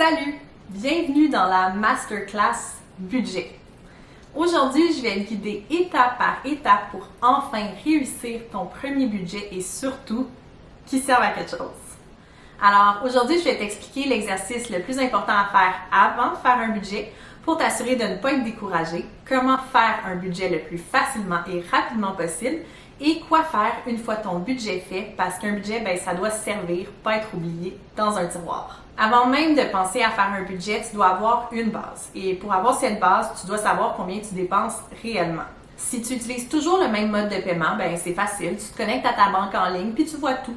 Salut! Bienvenue dans la Masterclass Budget. Aujourd'hui, je vais te guider étape par étape pour enfin réussir ton premier budget et surtout qu'il serve à quelque chose. Alors, aujourd'hui, je vais t'expliquer l'exercice le plus important à faire avant de faire un budget pour t'assurer de ne pas être découragé, comment faire un budget le plus facilement et rapidement possible et quoi faire une fois ton budget fait parce qu'un budget, ça doit servir, pas être oublié dans un tiroir. Avant même de penser à faire un budget, tu dois avoir une base. Et pour avoir cette base, tu dois savoir combien tu dépenses réellement. Si tu utilises toujours le même mode de paiement, c'est facile. Tu te connectes à ta banque en ligne puis tu vois tout.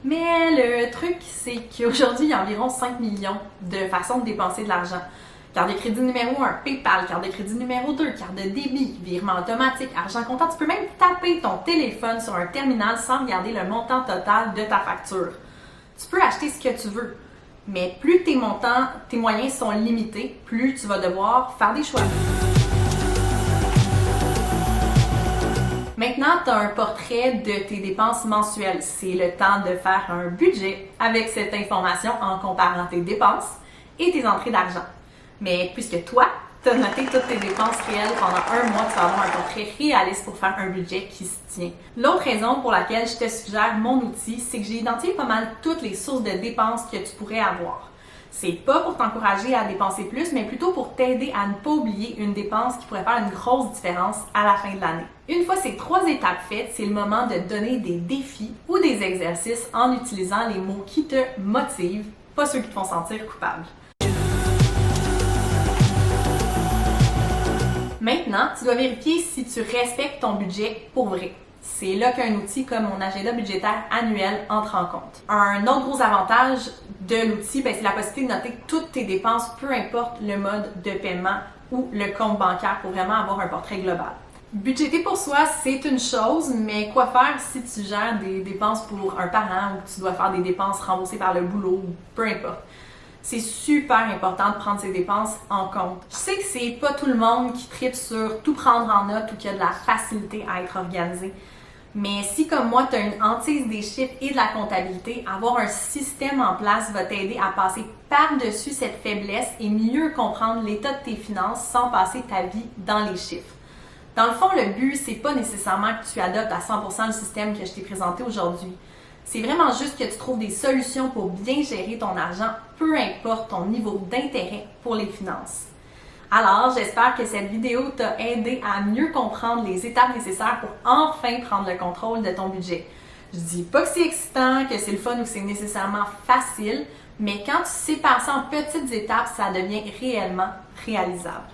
Mais le truc, c'est qu'aujourd'hui, il y a environ 5 millions de façons de dépenser de l'argent. Carte de crédit numéro 1, PayPal, carte de crédit numéro 2, carte de débit, virement automatique, argent comptant. Tu peux même taper ton téléphone sur un terminal sans regarder le montant total de ta facture. Tu peux acheter ce que tu veux. Mais plus tes moyens sont limités, plus tu vas devoir faire des choix. Maintenant, tu as un portrait de tes dépenses mensuelles. C'est le temps de faire un budget avec cette information en comparant tes dépenses et tes entrées d'argent. Mais puisque toi, tu as noté toutes tes dépenses réelles pendant un mois, tu vas avoir un portrait réaliste pour faire un budget qui se tient. L'autre raison pour laquelle je te suggère mon outil, c'est que j'ai identifié pas mal toutes les sources de dépenses que tu pourrais avoir. C'est pas pour t'encourager à dépenser plus, mais plutôt pour t'aider à ne pas oublier une dépense qui pourrait faire une grosse différence à la fin de l'année. Une fois ces 3 étapes faites, c'est le moment de donner des défis ou des exercices en utilisant les mots qui te motivent, pas ceux qui te font sentir coupable. Maintenant, tu dois vérifier si tu respectes ton budget pour vrai. C'est là qu'un outil comme mon agenda budgétaire annuel entre en compte. Un autre gros avantage de l'outil, c'est la possibilité de noter toutes tes dépenses, peu importe le mode de paiement ou le compte bancaire pour vraiment avoir un portrait global. Budgéter pour soi, c'est une chose, mais quoi faire si tu gères des dépenses pour un parent ou que tu dois faire des dépenses remboursées par le boulot ou peu importe. C'est super important de prendre ses dépenses en compte. Je sais que c'est pas tout le monde qui tripe sur tout prendre en note ou qui a de la facilité à être organisé. Mais si, comme moi, tu as une hantise des chiffres et de la comptabilité, avoir un système en place va t'aider à passer par-dessus cette faiblesse et mieux comprendre l'état de tes finances sans passer ta vie dans les chiffres. Dans le fond, le but, c'est pas nécessairement que tu adoptes à 100% le système que je t'ai présenté aujourd'hui. C'est vraiment juste que tu trouves des solutions pour bien gérer ton argent, peu importe ton niveau d'intérêt pour les finances. Alors, j'espère que cette vidéo t'a aidé à mieux comprendre les étapes nécessaires pour enfin prendre le contrôle de ton budget. Je dis pas que c'est excitant, que c'est le fun ou que c'est nécessairement facile, mais quand tu sépares ça en petites étapes, ça devient réellement réalisable.